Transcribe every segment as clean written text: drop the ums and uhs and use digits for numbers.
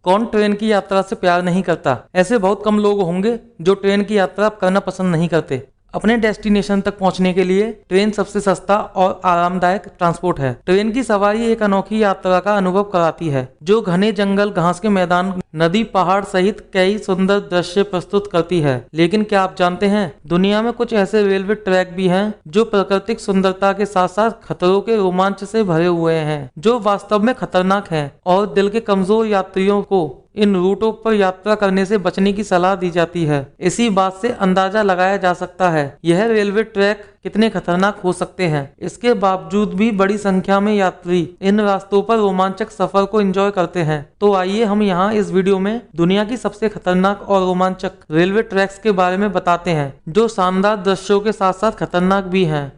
कौन ट्रेन की यात्रा से प्यार नहीं करता। ऐसे बहुत कम लोग होंगे जो ट्रेन की यात्रा करना पसंद नहीं करते। अपने डेस्टिनेशन तक पहुंचने के लिए ट्रेन सबसे सस्ता और आरामदायक ट्रांसपोर्ट है। ट्रेन की सवारी एक अनोखी यात्रा का अनुभव कराती है जो घने जंगल, घास के मैदान, नदी, पहाड़ सहित कई सुंदर दृश्य प्रस्तुत करती है। लेकिन क्या आप जानते हैं, दुनिया में कुछ ऐसे रेलवे ट्रैक भी हैं जो प्राकृतिक सुंदरता के साथ साथ खतरों के रोमांच से भरे हुए हैं, जो वास्तव में खतरनाक हैं और दिल के कमजोर यात्रियों को इन रूटों पर यात्रा करने से बचने की सलाह दी जाती है। इसी बात से अंदाजा लगाया जा सकता है यह रेलवे ट्रैक कितने खतरनाक हो सकते हैं। इसके बावजूद भी बड़ी संख्या में यात्री इन रास्तों पर रोमांचक सफर को एंजॉय करते हैं। तो आइए हम यहाँ इस वीडियो में दुनिया की सबसे खतरनाक और रोमांचक रेलवे ट्रैक्स के बारे में बताते हैं, जो शानदार दृश्यों के साथ साथ खतरनाक भी हैं।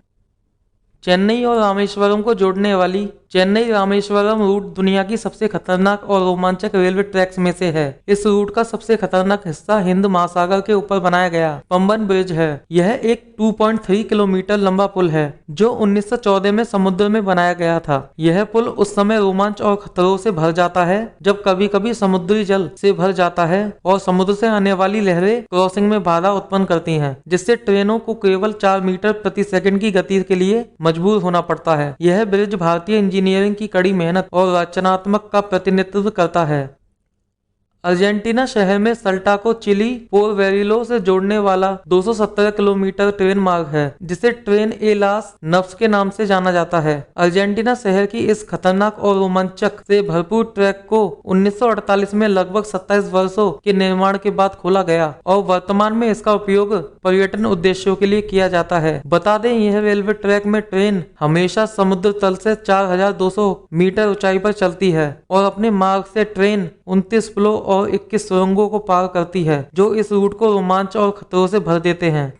चेन्नई और रामेश्वरम को जोड़ने वाली चेन्नई रामेश्वरम रूट दुनिया की सबसे खतरनाक और रोमांचक रेलवे ट्रैक्स में से है। इस रूट का सबसे खतरनाक हिस्सा हिंद महासागर के ऊपर बनाया गया पंबन ब्रिज है। यह एक 2.3 किलोमीटर लंबा पुल है जो 1914 में समुद्र में बनाया गया था। यह पुल उस समय रोमांच और खतरों से भर जाता है जब कभी कभी समुद्री जल से भर जाता है और समुद्र से आने वाली लहरें क्रॉसिंग में बाधा उत्पन्न करती हैं, जिससे ट्रेनों को केवल 4 मीटर प्रति सेकंड की गति के लिए मजबूर होना पड़ता है। यह ब्रिज भारतीय इंजीनियरिंग की कड़ी मेहनत और रचनात्मक का प्रतिनिधित्व करता है। अर्जेंटीना शहर में सल्टा को चिली पोर्वेरिलो से जोड़ने वाला 217 किलोमीटर ट्रेन मार्ग है, जिसे ट्रेन ए लास नव्स के नाम से जाना जाता है। अर्जेंटीना शहर की इस खतरनाक और रोमांचक से भरपूर ट्रैक को 1948 में लगभग 27 वर्षों के निर्माण के बाद खोला गया और वर्तमान में इसका उपयोग पर्यटन उद्देश्यों के लिए किया जाता है। बता दें, यह रेलवे ट्रैक में ट्रेन हमेशा समुद्र तल से 4200 मीटर ऊंचाई पर चलती है और अपने मार्ग से ट्रेन 29 पुलों और 21 सुरंगों को पार करती है, जो इस रूट को रोमांच और खतरों से भर देते हैं।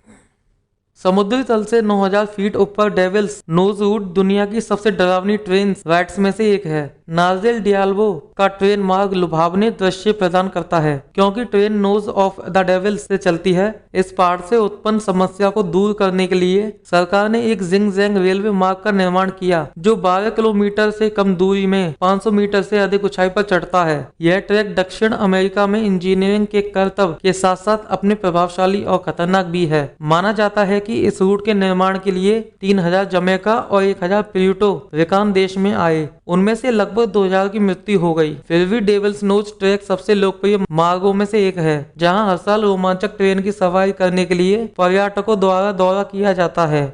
समुद्री तल से 9000 फीट ऊपर डेविल्स नोज रूट दुनिया की सबसे डरावनी ट्रेन राइड्स में से एक है। नार्जेल डियाल्वो का ट्रेन मार्ग लुभावने दृश्य प्रदान करता है क्योंकि train nose of the devils से चलती है। इस पहाड़ से उत्पन्न समस्या को दूर करने के लिए सरकार ने एक जिंगजैंग रेलवे मार्ग का निर्माण किया जो 12 किलोमीटर से कम दूरी में 500 मीटर से अधिक ऊंचाई पर चढ़ता है। यह ट्रैक दक्षिण अमेरिका में इंजीनियरिंग के करतब के साथ साथ अपने प्रभावशाली और खतरनाक भी है। माना जाता है कि इस रूट के निर्माण के लिए 3000 जमैका और 1000 प्यूर्टो रिकान देश में आए। उनमें से लगभग 2000 की मृत्यु हो गई। फिर भी डेविल्स नोज ट्रैक सबसे लोकप्रिय मार्गों में से एक है, जहां हर साल रोमांचक ट्रेन की सवारी करने के लिए पर्यटकों द्वारा दौरा किया जाता है।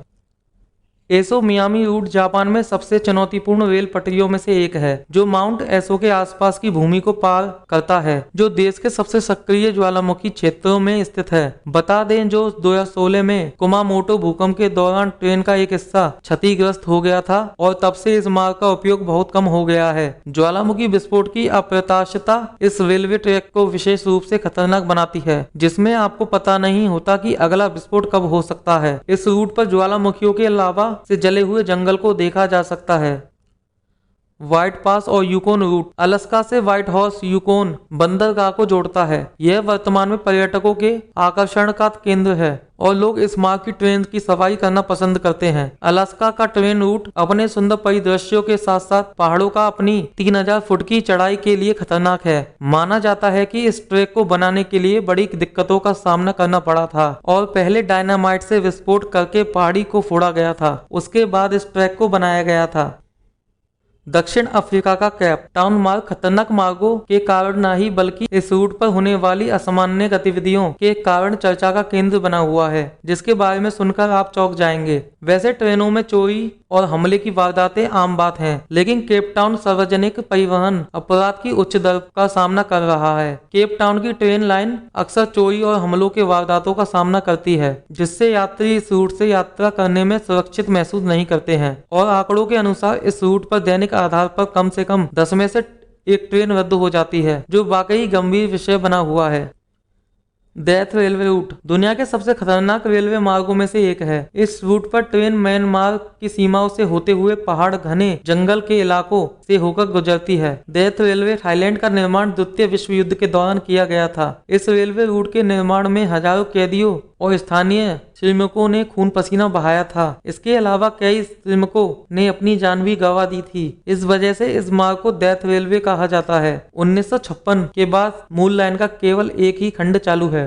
एसो मियामी रूट जापान में सबसे चुनौतीपूर्ण रेल पटरियों में से एक है, जो माउंट एसो के आसपास की भूमि को पार करता है, जो देश के सबसे सक्रिय ज्वालामुखी क्षेत्रों में स्थित है। बता दें, जो 2016 में कुमामोटो भूकंप के दौरान ट्रेन का एक हिस्सा क्षतिग्रस्त हो गया था और तब से इस मार्ग का उपयोग बहुत कम हो गया है। ज्वालामुखी विस्फोट की अप्रत्याशितता इस रेलवे ट्रैक को विशेष रूप से खतरनाक बनाती है, जिसमें आपको पता नहीं होता कि अगला विस्फोट कब हो सकता है। इस रूट पर ज्वालामुखियों के अलावा से जले हुए जंगल को देखा जा सकता है। व्हाइट पास और यूकोन रूट अलास्का से व्हाइट हॉर्स यूकोन बंदरगाह को जोड़ता है। यह वर्तमान में पर्यटकों के आकर्षण का केंद्र है और लोग इस मार्ग की ट्रेन की सवारी करना पसंद करते हैं। अलास्का का ट्रेन रूट अपने सुंदर परिदृश्यों के साथ साथ पहाड़ों का अपनी 3000 फुट की चढ़ाई के लिए खतरनाक है। माना जाता है कि इस ट्रैक को बनाने के लिए बड़ी दिक्कतों का सामना करना पड़ा था और पहले डायनामाइट से विस्फोट करके पहाड़ी को फोड़ा गया था। उसके बाद इस ट्रैक को बनाया गया था। दक्षिण अफ्रीका का केप टाउन मार्ग खतरनाक मार्गों के कारण न ही बल्कि इस रूट पर होने वाली असामान्य गतिविधियों के कारण चर्चा का केंद्र बना हुआ है, जिसके बारे में सुनकर आप चौंक जाएंगे। वैसे ट्रेनों में चोरी और हमले की वारदातें आम बात हैं, लेकिन केप टाउन सार्वजनिक परिवहन अपराध की उच्च दर का सामना कर रहा है। केप टाउन की ट्रेन लाइन अक्सर चोरी और हमलों के वारदातों का सामना करती है, जिससे यात्री इस रूट से यात्रा करने में सुरक्षित महसूस नहीं करते हैं और आंकड़ों के अनुसार इस रूट पर दैनिक आधार पर कम से कम 10 में से एक ट्रेन रद्द हो जाती है, जो वाकई गंभीर विषय बना हुआ है। डेथ रेलवे रूट दुनिया के सबसे खतरनाक रेलवे मार्गों में से एक है। इस रूट पर ट्रेन म्यांमार की सीमाओं से होते हुए पहाड़, घने जंगल के इलाकों से होकर गुजरती है। डेथ रेलवे थाईलैंड का निर्माण द्वितीय विश्व युद्ध के दौरान किया गया था। इस रेलवे रूट के निर्माण में हजारों कैदियों और स्थानीय श्रमिकों ने खून पसीना बहाया था। इसके अलावा कई श्रमिकों ने अपनी जान भी गंवा दी थी। इस वजह से इस मार्ग को डेथ रेलवे कहा जाता है। 1956 के बाद मूल लाइन का केवल एक ही खंड चालू है।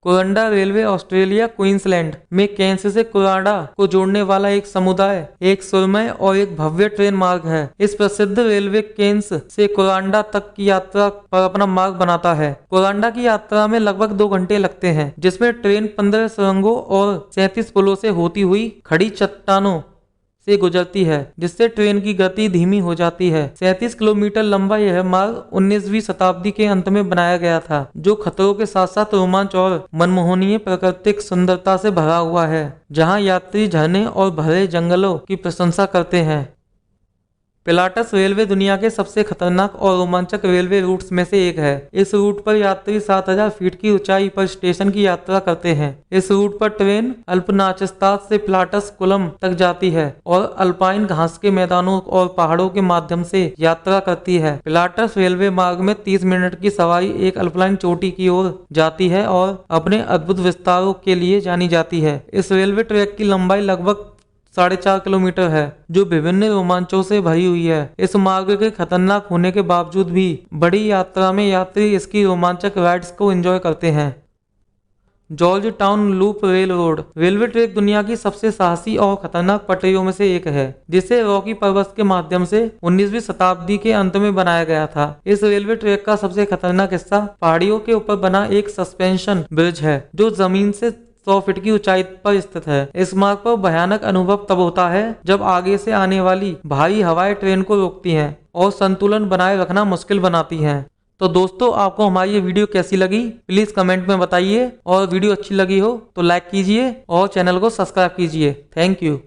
कोरंडा रेलवे ऑस्ट्रेलिया क्वींसलैंड में केन्स से कोरंडा को जोड़ने वाला एक समुदाय, एक सुरमय और एक भव्य ट्रेन मार्ग है। इस प्रसिद्ध रेलवे केन्स से कोरंडा तक की यात्रा पर अपना मार्ग बनाता है। कोरंडा की यात्रा में लगभग 2 घंटे लगते हैं, जिसमें ट्रेन 15 सुरंगों और 37 पुलों से होती हुई खड़ी चट्टानों से गुजरती है, जिससे ट्रेन की गति धीमी हो जाती है। 37 किलोमीटर लंबा यह मार्ग 19वीं शताब्दी के अंत में बनाया गया था, जो खतरों के साथ साथ रोमांच और मनमोहनीय प्राकृतिक सुंदरता से भरा हुआ है, जहां यात्री झरने और भरे जंगलों की प्रशंसा करते हैं। पिलाटस रेलवे दुनिया के सबसे खतरनाक और रोमांचक रेलवे रूट्स में से एक है। इस रूट पर यात्री 7000 फीट की ऊंचाई पर स्टेशन की यात्रा करते हैं। इस रूट पर ट्रेन अल्पनाचस्ताद से पिलाटस कुलम तक जाती है और अल्पाइन घास के मैदानों और पहाड़ों के माध्यम से यात्रा करती है। पिलाटस रेलवे मार्ग में 30 मिनट की सवारी एक अल्पाइन चोटी की ओर जाती है और अपने अद्भुत विस्तारों के लिए जानी जाती है। इस रेलवे ट्रैक की लंबाई लगभग 4.5 किलोमीटर है, जो विभिन्न रोमांचों से भरी हुई है। इस मार्ग के खतरनाक होने के बावजूद भी बड़ी यात्रा में यात्री इसकी रोमांचक राइड्स को एंजॉय करते हैं। George town loop rail road railway track दुनिया की सबसे साहसी और खतरनाक पटरियों में से एक है, जिसे रॉकी पर्वत के माध्यम से 19वीं शताब्दी के अंत में बनाया गया था। इस रेलवे ट्रैक का सबसे खतरनाक हिस्सा पहाड़ियों के ऊपर बना एक सस्पेंशन ब्रिज है, जो जमीन से 100 फीट की ऊंचाई पर स्थित है। इस मार्ग पर भयानक अनुभव तब होता है जब आगे से आने वाली भारी हवाएं ट्रेन को रोकती हैं और संतुलन बनाए रखना मुश्किल बनाती हैं। तो दोस्तों, आपको हमारी ये वीडियो कैसी लगी प्लीज कमेंट में बताइए, और वीडियो अच्छी लगी हो तो लाइक कीजिए और चैनल को सब्सक्राइब कीजिए। Thank you.